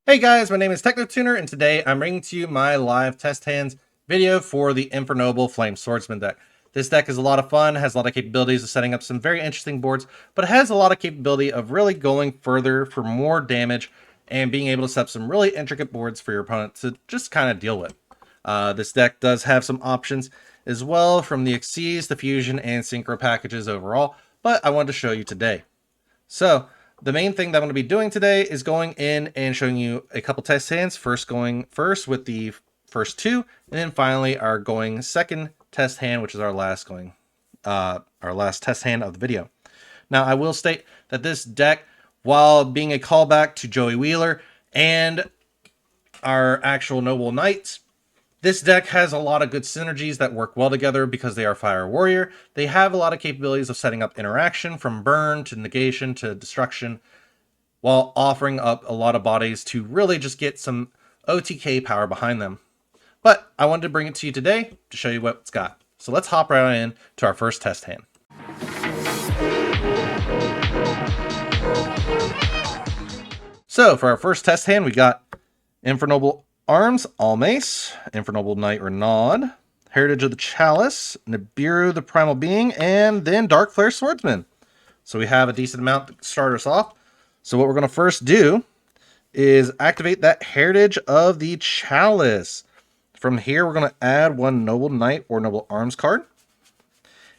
Hey guys, my name is TechnoTuner, and today I'm bringing to you my live test hands video for the Infernoble Flame Swordsman deck. This deck is a lot of fun, has a lot of capabilities of setting up some very interesting boards, but it has a lot of capability of really going further for more damage and being able to set up some really intricate boards for your opponent to just kind of deal with. This deck does have some options as well, from the Xyz, the Fusion, and Synchro packages overall, but I wanted to show you today. So the main thing that I'm going to be doing today is going in and showing you a couple test hands. Going first with the first two, and then finally our going second test hand, which is our last test hand of the video. Now I will state that this deck, while being a callback to Joey Wheeler and our actual Noble Knights, this deck has a lot of good synergies that work well together because they are Fire Warrior. They have a lot of capabilities of setting up interaction, from burn to negation to destruction, while offering up a lot of bodies to really just get some OTK power behind them. But I wanted to bring it to you today to show you what it's got. So let's hop right in to our first test hand. So for our first test hand, we got Infernoble Arms, Almace, Infernoble Knight Renaud, Heritage of the Chalice, Nibiru the Primal Being, and then Dark Flare Swordsman. So we have a decent amount to start us off. So what we're going to first do is activate that Heritage of the Chalice. From here, we're going to add one Noble Knight or Noble Arms card.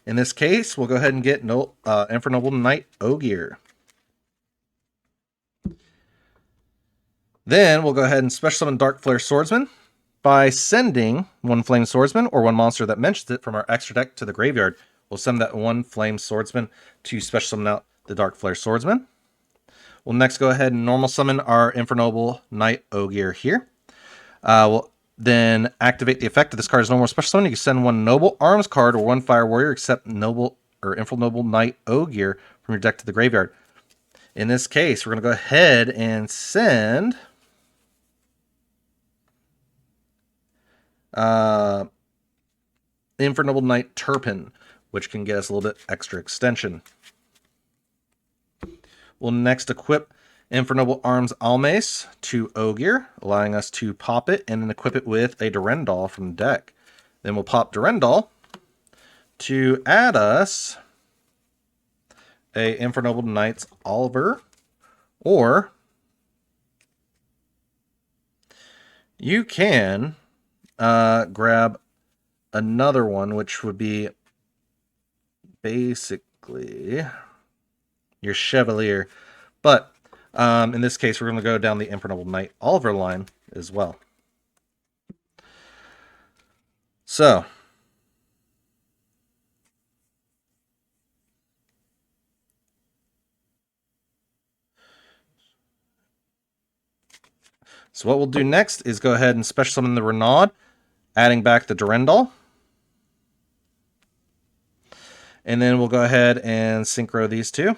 In this case, we'll go ahead and get Infernoble Knight Ogier. Then we'll go ahead and special summon Dark Flare Swordsman by sending one Flame Swordsman or one monster that mentions it from our extra deck to the graveyard. We'll send that one Flame Swordsman to special summon out the Dark Flare Swordsman. We'll next go ahead and normal summon our Infernoble Knight Ogier here. We'll then activate the effect of this card's normal special summon. You can send one Noble Arms card or one Fire Warrior except Noble or Infernoble Knight Ogier from your deck to the graveyard. In this case, we're going to go ahead and send Infernoble Knight Turpin, which can get us a little bit extra extension. We'll next equip Infernoble Arms Almace to Ogier, allowing us to pop it and then equip it with a Durendal from the deck. Then we'll pop Durendal to add us a Infernoble Knights Oliver, or you can grab another one, which would be basically your Chevalier. But in this case, we're going to go down the Infernoble Knight Oliver line as well. So what we'll do next is go ahead and special summon the Renaud, adding back the Durendal. And then we'll go ahead and synchro these two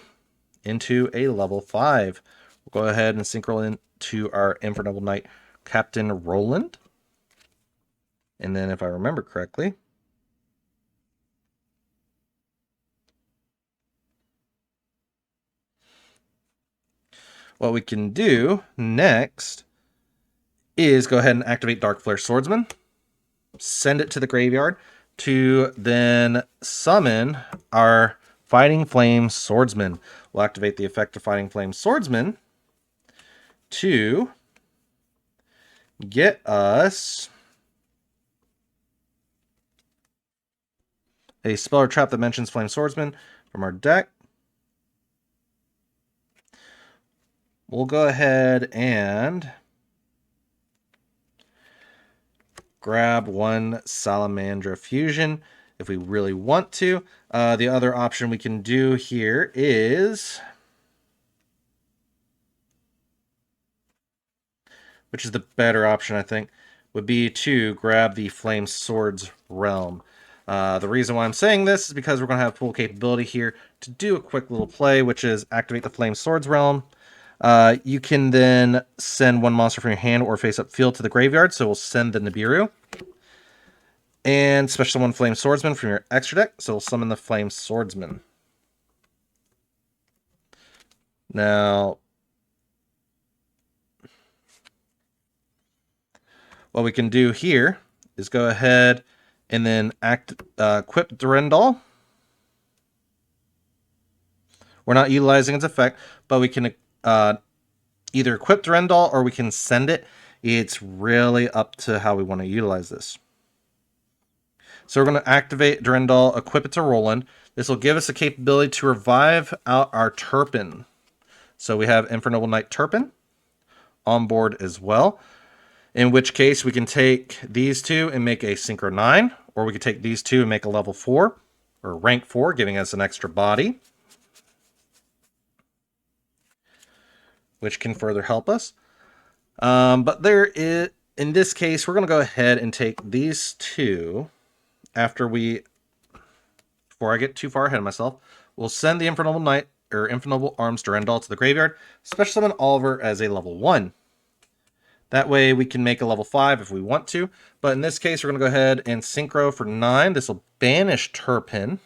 into a level 5. We'll go ahead and synchro into our Infernoble Knight Captain Roland. And then if I remember correctly, what we can do next is go ahead and activate Dark Flare Swordsman, send it to the graveyard to then summon our Fighting Flame Swordsman. We'll activate the effect of Fighting Flame Swordsman to get us a spell or trap that mentions Flame Swordsman from our deck. We'll go ahead and grab one Salamandra Fusion if we really want to. The other option we can do here is, which is the better option I think, would be to grab the Flame Swords Realm. The reason why I'm saying this is because we're going to have full capability here to do a quick little play, which is activate the Flame Swords Realm. You can then send one monster from your hand or face-up field to the graveyard, so we'll send the Nibiru. And special summon Flame Swordsman from your extra deck, so we'll summon the Flame Swordsman. Now, what we can do here is go ahead and then equip Durendal. We're not utilizing its effect, but we can either equip Durendal or we can send it. It's really up to how we want to utilize this. So we're going to activate Durendal, equip it to Roland. This will give us the capability to revive out our Turpin. So we have Infernoble Knight Turpin on board as well. In which case we can take these two and make a Synchro 9, or we could take these two and make a level 4, or rank 4, giving us an extra body, which can further help us. But in this case, we're going to go ahead and take these two before I get too far ahead of myself. We'll send the Infernoble Knight, or Infernoble Arms Durendal to the graveyard, special summon Oliver as a level 1. That way we can make a level 5 if we want to. But in this case, we're going to go ahead and Synchro for 9. This will banish Turpin.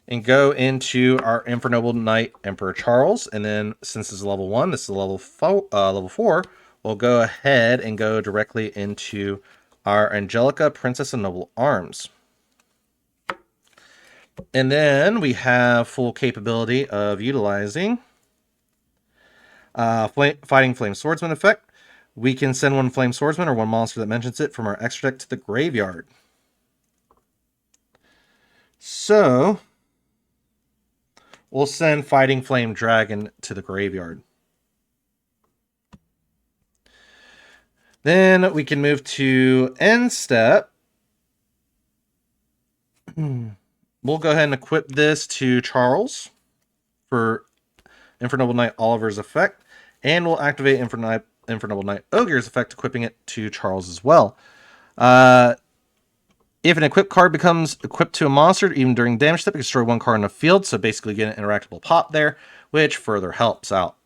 And go into our Infernoble Knight Emperor Charles. And then since this is level 1, this is level 4, we'll go ahead and go directly into our Angelica Princess of Noble Arms. And then we have full capability of utilizing Fighting Flame Swordsman effect. We can send one Flame Swordsman or one monster that mentions it from our extra deck to the graveyard. So we'll send Fighting Flame Dragon to the graveyard. Then we can move to end step. We'll go ahead and equip this to Charles for Infernoble Knight Oliver's effect. And we'll activate Infernoble Knight Ogre's effect, equipping it to Charles as well. If an equipped card becomes equipped to a monster, even during damage step, you can destroy one card in the field. So basically get an interactable pop there, which further helps out.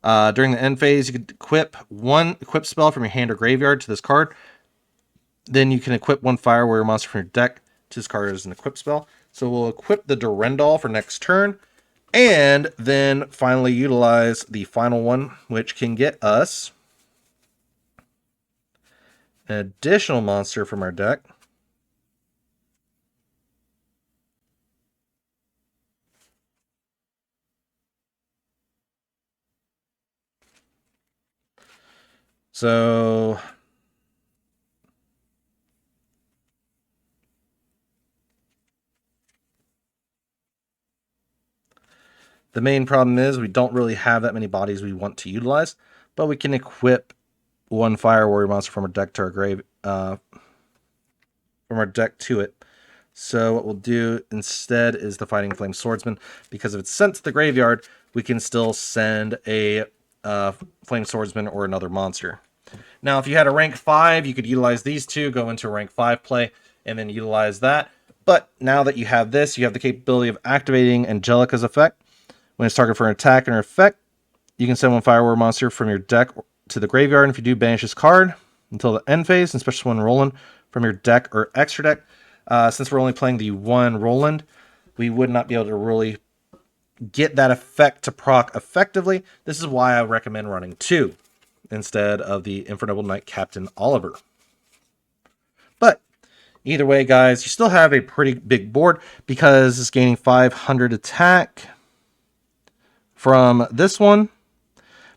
During the end phase, you can equip one equip spell from your hand or graveyard to this card. Then you can equip one Fire Warrior monster from your deck to this card as an equip spell. So we'll equip the Durendal for next turn. And then finally utilize the final one, which can get us an additional monster from our deck. So the main problem is we don't really have that many bodies we want to utilize, but we can equip one Fire Warrior monster from our deck to our deck to it. So what we'll do instead is the Fighting Flame Swordsman, because if it's sent to the graveyard, we can still send a Flame Swordsman or another monster. Now, if you had a rank 5, you could utilize these two, go into a rank 5 play, and then utilize that. But now that you have this, you have the capability of activating Angelica's effect. When it's targeted for an attack and her effect, you can send one Fire Warrior monster from your deck to the graveyard. And if you do, banish this card until the end phase, and special one Roland from your deck or extra deck. Since we're only playing the one Roland, we would not be able to really get that effect to proc effectively. This is why I recommend running 2 instead of the Infernoble Knight Captain Oliver. But either way, guys, you still have a pretty big board because it's gaining 500 attack from this one.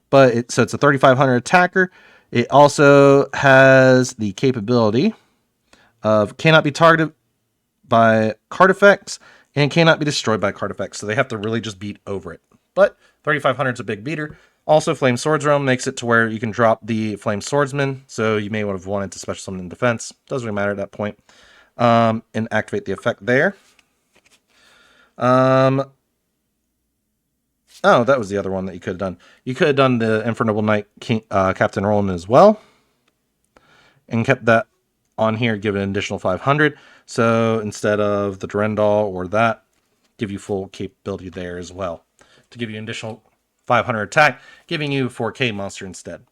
But so it's a 3,500 attacker. It also has the capability of cannot be targeted by card effects and cannot be destroyed by card effects. So they have to really just beat over it. But 3,500 is a big beater. Also, Flame Swords Realm makes it to where you can drop the Flame Swordsman. So you may have wanted to special summon in defense. Doesn't really matter at that point. And activate the effect there. Oh, that was the other one that you could have done. You could have done the Infernoble Knight Captain Roland as well. And kept that on here, give it an additional 500. So instead of the Durendal or that, give you full capability there as well. To give you an additional 500 attack, giving you 4K monster instead.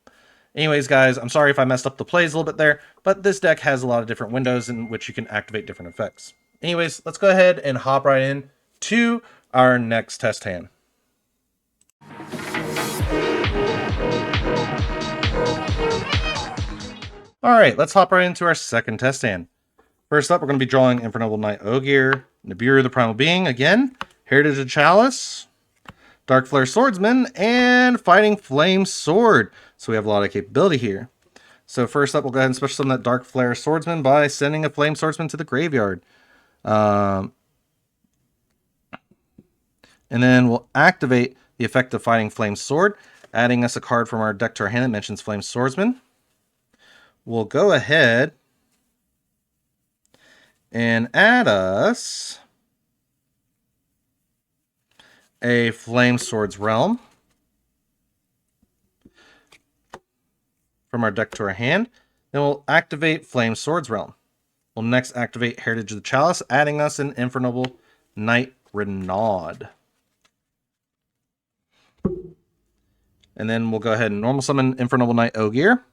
Anyways, guys, I'm sorry if I messed up the plays a little bit there, but this deck has a lot of different windows in which you can activate different effects. Anyways, let's go ahead and hop right in to our next test hand. All right, let's hop right into our second test hand. First up, we're going to be drawing Infernoble Knight Ogier, Nibiru the Primal Being again, Heritage of Chalice, Dark Flare Swordsman, and Fighting Flame Sword. So we have a lot of capability here. So first up, we'll go ahead and special summon that Dark Flare Swordsman by sending a Flame Swordsman to the graveyard. And then we'll activate the effect of Fighting Flame Sword, adding us a card from our deck to our hand that mentions Flame Swordsman. We'll go ahead and add us a Flame Swords Realm from our deck to our hand. Then we'll activate Flame Swords Realm. We'll next activate Heritage of the Chalice, adding us an Infernoble Knight Renaud. And then we'll go ahead and normal summon Infernoble Knight Ogier.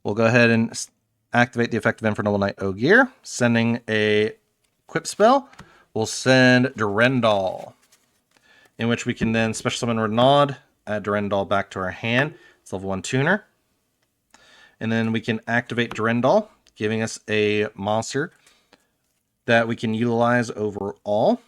We'll go ahead and activate the effect of Infernoble Knight Ogier, sending a equip spell. We'll send Durendal, in which we can then special summon Renaud, add Durendal back to our hand. It's level 1 tuner. And then we can activate Durendal, giving us a monster that we can utilize overall.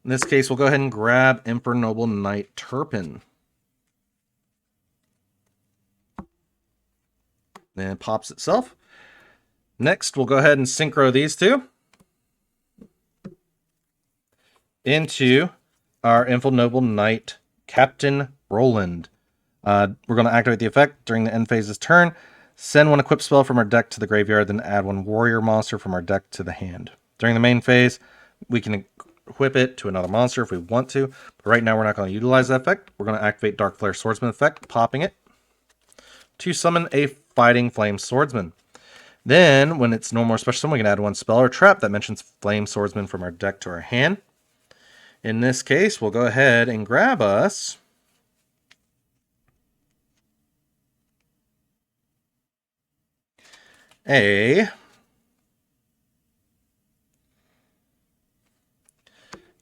In this case, we'll go ahead and grab Infernoble Knight Turpin. Then it pops itself. Next, we'll go ahead and synchro these two into our Infernoble Knight Captain Roland. We're going to activate the effect during the end phase's turn. Send one equip spell from our deck to the graveyard, then add one warrior monster from our deck to the hand. During the main phase, we can equip it to another monster if we want to, but right now we're not going to utilize that effect. We're going to activate Dark Flare Swordsman effect, popping it to summon a Fighting Flame Swordsman. Then, when it's normal or special summon, we can add one spell or trap that mentions Flame Swordsman from our deck to our hand. In this case, we'll go ahead and grab us a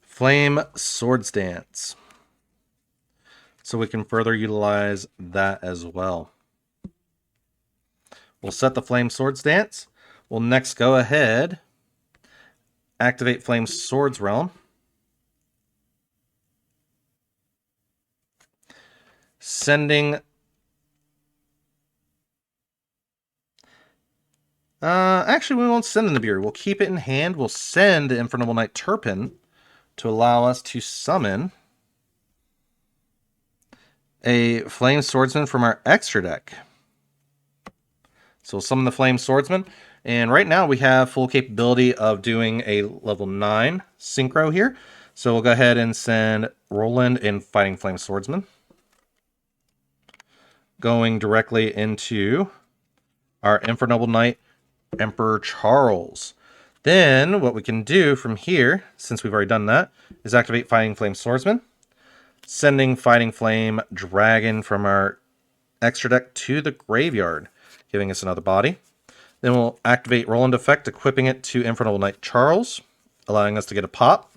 Flame Swords Dance, so we can further utilize that as well. We'll set the Flame Swords Dance. We'll next go ahead, activate Flame Swords Realm, sending actually we won't send in the Nibiru. We'll keep it in hand. We'll send the Infernoble Knight Turpin to allow us to summon a Flame Swordsman from our extra deck. So we'll summon the Flame Swordsman, and right now we have full capability of doing a level 9 synchro here. So we'll go ahead and send Roland in Fighting Flame Swordsman, going directly into our Infernoble Knight Emperor Charles. Then what we can do from here, since we've already done that, is activate Fighting Flame Swordsman, sending Fighting Flame Dragon from our extra deck to the graveyard, giving us another body. Then we'll activate Roland effect, equipping it to Infernoble Knight Charles, allowing us to get a pop.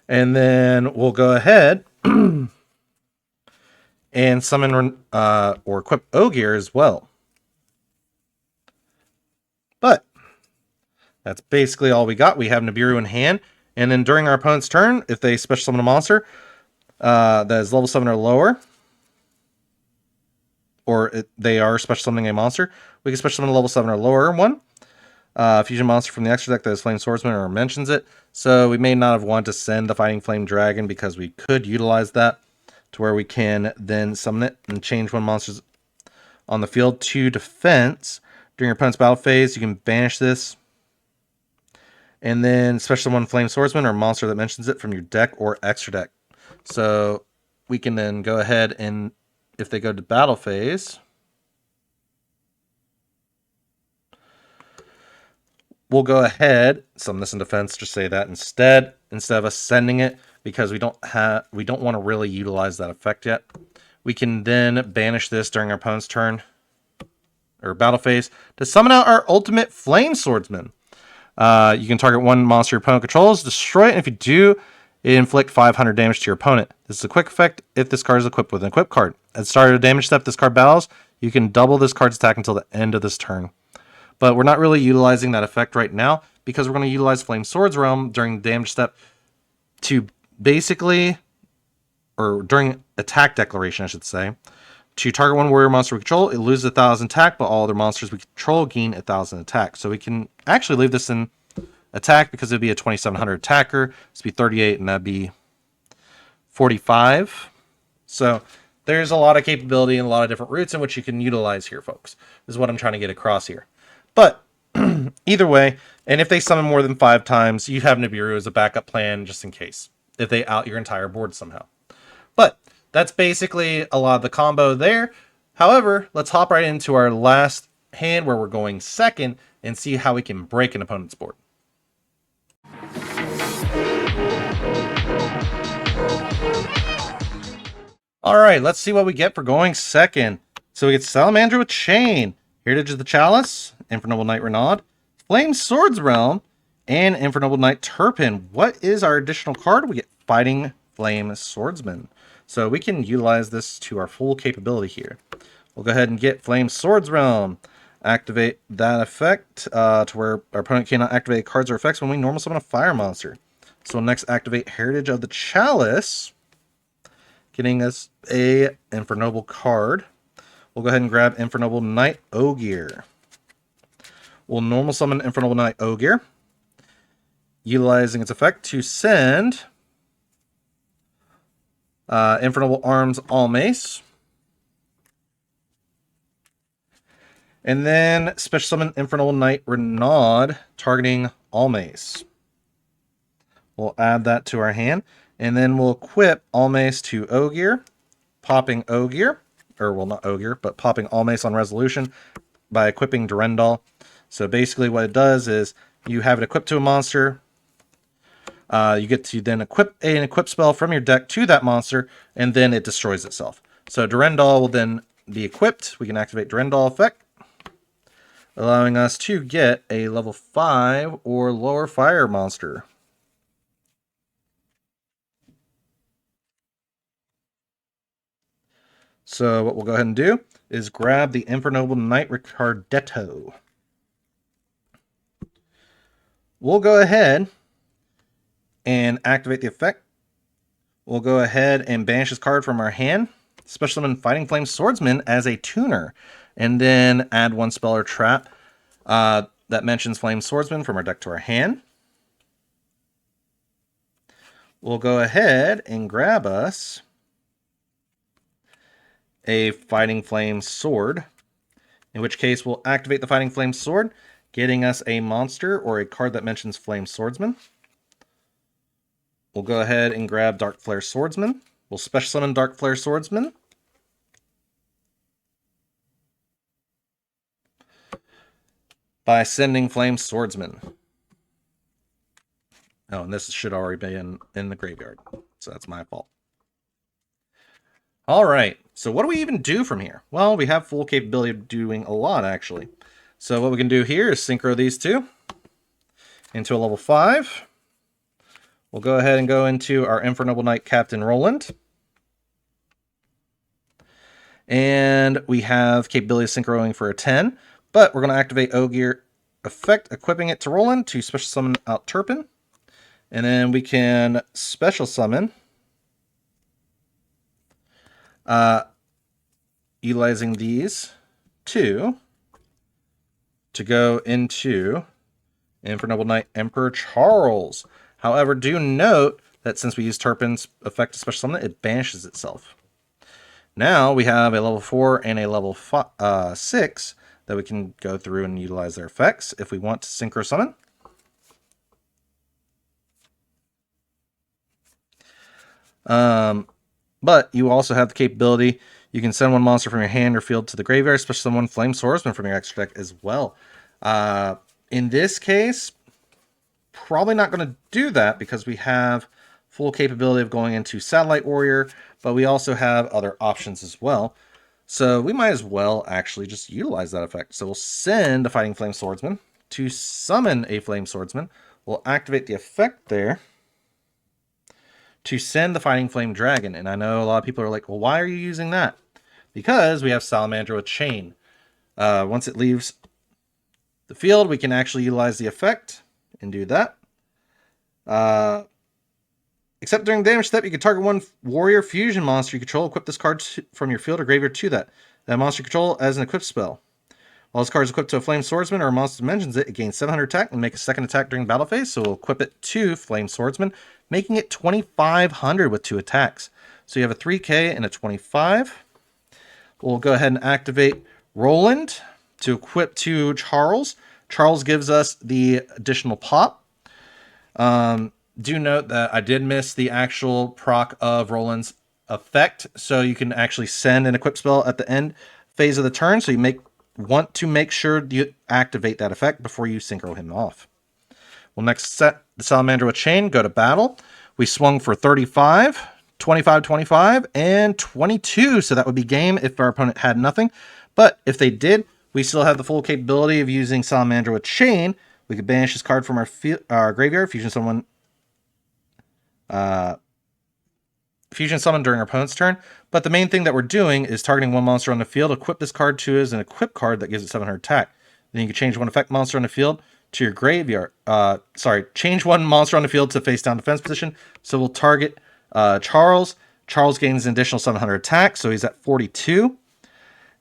And then we'll go ahead and summon or equip Ogier as well. But that's basically all we got. We have Nibiru in hand, and then during our opponent's turn, if they special summon a monster that is level 7 or lower, or they are special summoning a monster, we can special summon a level 7 or lower one. Fusion monster from the extra deck that is Flame Swordsman or mentions it. So we may not have wanted to send the Fighting Flame Dragon because we could utilize that to where we can then summon it and change one monster's on the field to defense. During your opponent's battle phase, you can banish this and then special summon Flame Swordsman or a monster that mentions it from your deck or extra deck. So we can then go ahead and, if they go to battle phase, we'll go ahead, summon this in defense, just say that instead of us sending it, because we don't want to really utilize that effect yet. We can then banish this during our opponent's turn or battle phase to summon out our ultimate Flame Swordsman. You can target one monster your opponent controls, destroy it, and if you do, It inflict 500 damage to your opponent. This is a quick effect if this card is equipped with an equipped card. At the start of a damage step this card battles, you can double this card's attack until the end of this turn. But we're not really utilizing that effect right now because we're going to utilize Flame Swords Realm during the damage step to basically, or during attack declaration, I should say, to target one warrior monster we control, it loses 1,000 attack, but all other monsters we control gain 1,000 attack. So we can actually leave this in attack because it'd be a 2,700 attacker. This would be 38, and that'd be 45. So there's a lot of capability and a lot of different routes in which you can utilize here, folks. This is what I'm trying to get across here. But either way, and if they summon more than 5 times, you have Nibiru as a backup plan just in case, if they out your entire board somehow. But that's basically a lot of the combo there. However, let's hop right into our last hand where we're going second and see how we can break an opponent's board. Alright, let's see what we get for going second. So we get Salamander with Chain, Heritage of the Chalice, Infernoble Knight Renaud, Flame Swords Realm, and Infernoble Knight Turpin. What is our additional card? We get Fighting Flame Swordsman. So we can utilize this to our full capability here. We'll go ahead and get Flame Swords Realm. Activate that effect to where our opponent cannot activate cards or effects when we normal summon a fire monster. So we'll next activate Heritage of the Chalice, getting us a Infernoble card. We'll go ahead and grab Infernoble Knight Ogier. We'll normal summon Infernoble Knight Ogier, utilizing its effect to send Infernoble Arms Almace. And then special summon Infernoble Knight Renaud, targeting Almace. We'll add that to our hand. And then we'll equip Almace to Ogier, popping Ogier. Or, well, not Ogier, but popping Almace on resolution by equipping Durendal. So basically what it does is you have it equipped to a monster. You get to then equip an equip spell from your deck to that monster, and then it destroys itself. So Durendal will then be equipped. We can activate Durendal effect, allowing us to get a level 5 or lower fire monster. So what we'll go ahead and do is grab the Infernoble Knight Ricardetto. We'll go ahead and activate the effect. We'll go ahead and banish this card from our hand. Special summon Fighting Flame Swordsman as a tuner. And then add one spell or trap that mentions Flame Swordsman from our deck to our hand. We'll go ahead and grab us a Fighting Flame Sword, in which case we'll activate the Fighting Flame Sword, getting us a monster or a card that mentions Flame Swordsman. We'll go ahead and grab Dark Flare Swordsman. We'll special summon Dark Flare Swordsman. By sending Flame Swordsman. Oh, and this should already be in the graveyard, so that's my fault. Alright, so what do we even do from here? Well, we have full capability of doing a lot, actually. So what we can do here is synchro these two into a level 5. We'll go ahead and go into our Infernoble Knight Captain Roland. And we have capability of synchroing for a 10, but we're going to activate Ogier effect, equipping it to Roland to special summon out Turpin. And then we can special summon utilizing these two to go into Infernoble Knight Emperor Charles. However, do note that since we use Turpin's effect to special summon, it banishes itself. Now we have a level 4 and a level 6 that we can go through and utilize their effects if we want to synchro summon. But you also have the capability, you can send one monster from your hand or field to the graveyard, especially someone Flame Swordsman from your extra deck as well. In this case, probably not going to do that because we have full capability of going into Satellite Warrior, but we also have other options as well. So we might as well actually just utilize that effect. So we'll send a Fighting Flame Swordsman to summon a Flame Swordsman. We'll activate the effect there to send the Fighting Flame Dragon. And I know a lot of people are like, well, why are you using that? Because we have Salamander with Chain. Once it leaves the field, we can actually utilize the effect and do that. Except during the damage step, you can target one warrior fusion monster you control. Equip this card from your field or graveyard to that monster you control as an equipped spell. While this card is equipped to a Flame Swordsman or a monster mentions it gains 700 attack and make a second attack during battle phase. So we'll equip it to Flame Swordsman, making it 2,500 with 2 attacks. So you have a 3k and a 25. We'll go ahead and activate Roland to equip to Charles. Charles gives us the additional pop. Do note that I did miss the actual proc of Roland's effect. So you can actually send an equip spell at the end phase of the turn. So you want to make sure you activate that effect before you synchro him off. We'll next set the Salamander with Chain, go to battle. We swung for 35, 25, 25, and 22. So that would be game if our opponent had nothing. But if they did, we still have the full capability of using Salamander with Chain. We could banish this card from our graveyard, fusion summon during our opponent's turn. But the main thing that we're doing is targeting one monster on the field. Equip this card to as an equip card that gives it 700 attack. Then you can change one effect monster on the field to your graveyard. Change one monster on the field to face down defense position. So we'll target Charles. Charles gains an additional 700 attack, so he's at 42.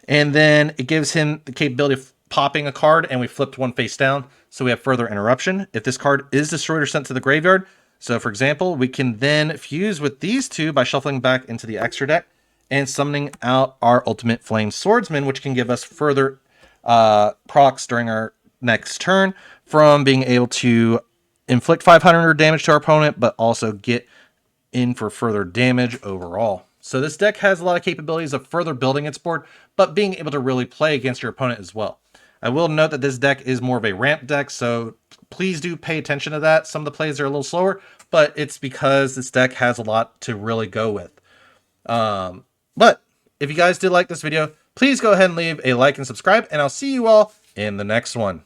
And then it gives him the capability of popping a card, and we flipped one face down, so we have further interruption. If this card is destroyed or sent to the graveyard, so for example, we can then fuse with these two by shuffling back into the extra deck and summoning out our Ultimate Flame Swordsman, which can give us further procs during our next turn from being able to inflict 500 damage to our opponent, but also get in for further damage overall. So this deck has a lot of capabilities of further building its board, but being able to really play against your opponent as well. I will note that this deck is more of a ramp deck, so please do pay attention to that. Some of the plays are a little slower, but it's because this deck has a lot to really go with. But if you guys did like this video, please go ahead and leave a like and subscribe, and I'll see you all in the next one.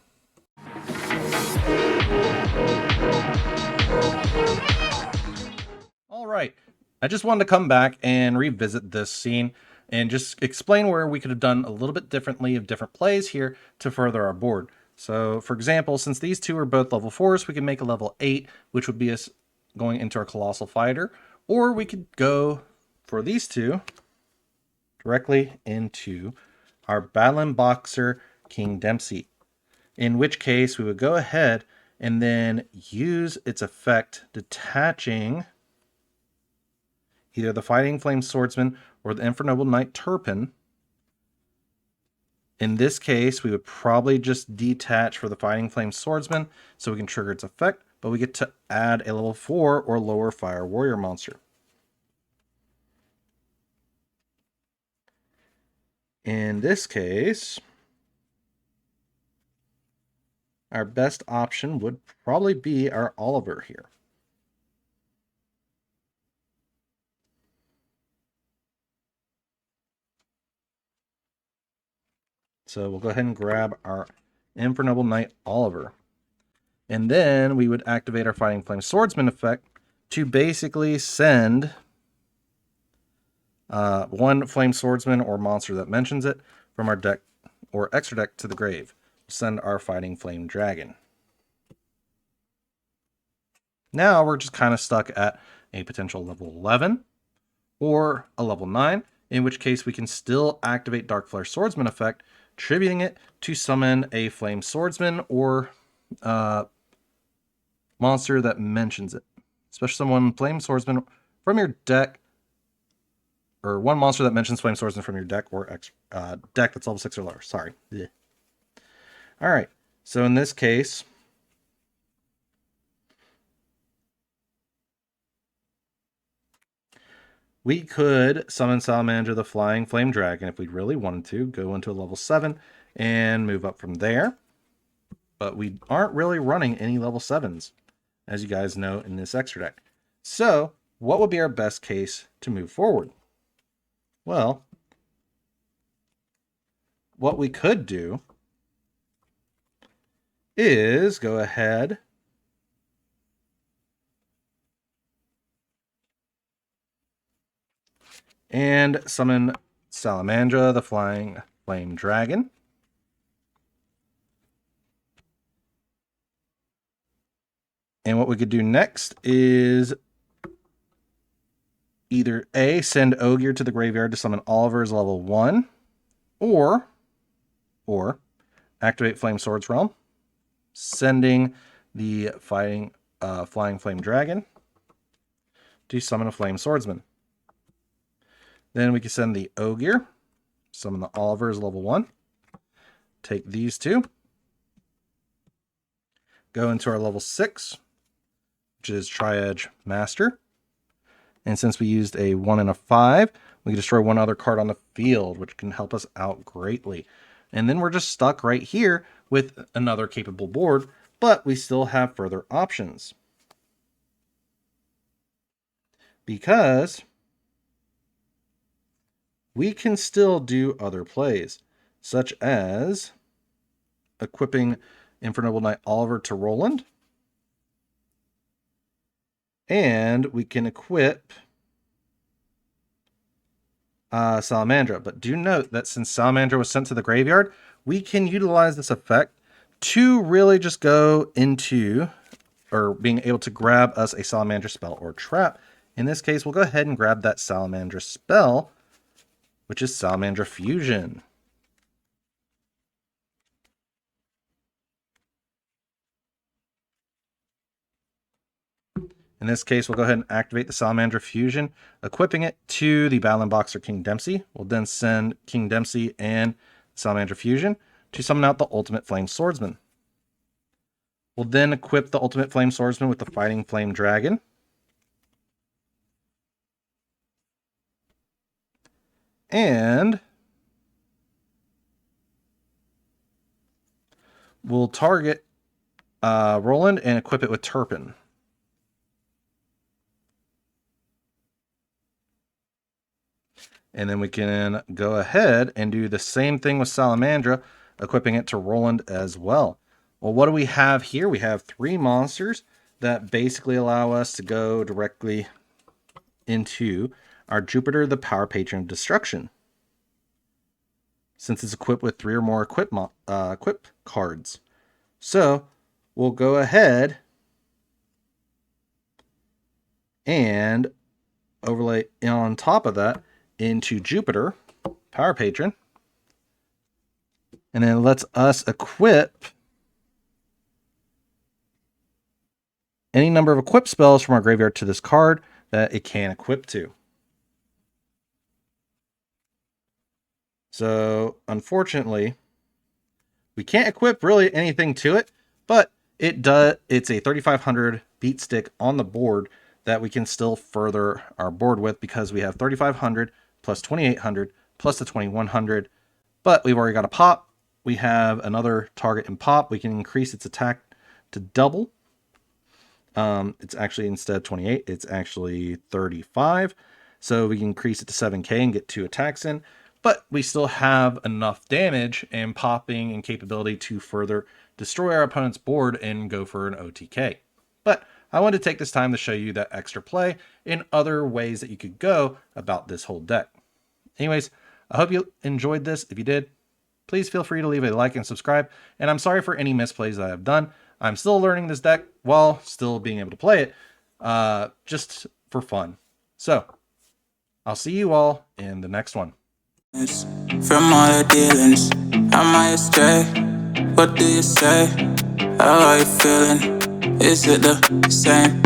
All right, I just wanted to come back and revisit this scene and just explain where we could have done a little bit differently of different plays here to further our board. So for example, since these two are both level 4s, we can make a level 8, which would be us going into our Colossal Fighter, or we could go for these two directly into our Battling Boxer King Dempsey, in which case we would go ahead and then use its effect detaching either the Fighting Flame Swordsman or the Infernoble Knight Turpin. In this case, we would probably just detach for the Fighting Flame Swordsman so we can trigger its effect, but we get to add a level 4 or lower Fire Warrior monster. In this case, our best option would probably be our Oliver here. So we'll go ahead and grab our Infernoble Knight Oliver. And then we would activate our Fighting Flame Swordsman effect to basically send one Flame Swordsman or monster that mentions it from our deck or extra deck to the grave. We'll send our Fighting Flame Dragon. Now we're just kind of stuck at a potential level 11 or a level 9, in which case we can still activate Dark Flare Swordsman effect, tributing it to summon a Flame Swordsman or monster that mentions it. Especially someone Flame Swordsman from your deck, or one monster that mentions Flame Swordsman from your deck or deck that's level 6 or lower. Sorry. Yeah. All right. So in this case, we could summon Salamander the Flying Flame Dragon if we really wanted to, go into a level 7 and move up from there. But we aren't really running any level 7s, as you guys know, in this extra deck. So what would be our best case to move forward? Well, what we could do is go ahead and summon Salamandra, the Flying Flame Dragon. And what we could do next is either A, send Ogier to the graveyard to summon Oliver's level 1, or activate Flame Swords Realm, sending the Flying Flame Dragon to summon a Flame Swordsman. Then we can send the Ogier, summon the Oliver's level 1, take these two, go into our level 6, which is Tri-Edge Master. And since we used a 1 and a 5, we can destroy one other card on the field, which can help us out greatly. And then we're just stuck right here with another capable board, but we still have further options. Because we can still do other plays, such as equipping Infernoble Knight Oliver to Roland. And we can equip Salamandra. But do note that since Salamandra was sent to the graveyard, we can utilize this effect to really just go into, or being able to grab us a Salamandra spell or trap. In this case, we'll go ahead and grab that Salamandra spell, which is Salamandra Fusion. In this case, we'll go ahead and activate the Salamandra Fusion, equipping it to the Battling Boxer King Dempsey. We'll then send King Dempsey and Salamandra Fusion to summon out the Ultimate Flame Swordsman. We'll then equip the Ultimate Flame Swordsman with the Fighting Flame Dragon. And we'll target Roland and equip it with Turpin. And then we can go ahead and do the same thing with Salamandra, equipping it to Roland as well. Well, what do we have here? We have 3 monsters that basically allow us to go directly into our Jupiter, the Power Patron of Destruction. Since it's equipped with 3 or more equip cards. So we'll go ahead and overlay on top of that into Jupiter, Power Patron, and then it lets us equip any number of equip spells from our graveyard to this card that it can equip to. So, unfortunately, we can't equip really anything to it, but it's a 3,500 beat stick on the board that we can still further our board with, because we have 3,500 plus 2,800 plus the 2,100, but we've already got a pop. We have another target in pop. We can increase its attack to double. It's actually, instead of 28, it's actually 35. So we can increase it to 7k and get 2 attacks in, but we still have enough damage and popping and capability to further destroy our opponent's board and go for an OTK. But I wanted to take this time to show you that extra play in other ways that you could go about this whole deck. Anyways, I hope you enjoyed this. If you did, please feel free to leave a like and subscribe. And I'm sorry for any misplays that I've done. I'm still learning this deck while still being able to play it, just for fun. So, I'll see you all in the next one. From all the dealings, am I astray? What do you say? How are you feeling? Is it the same?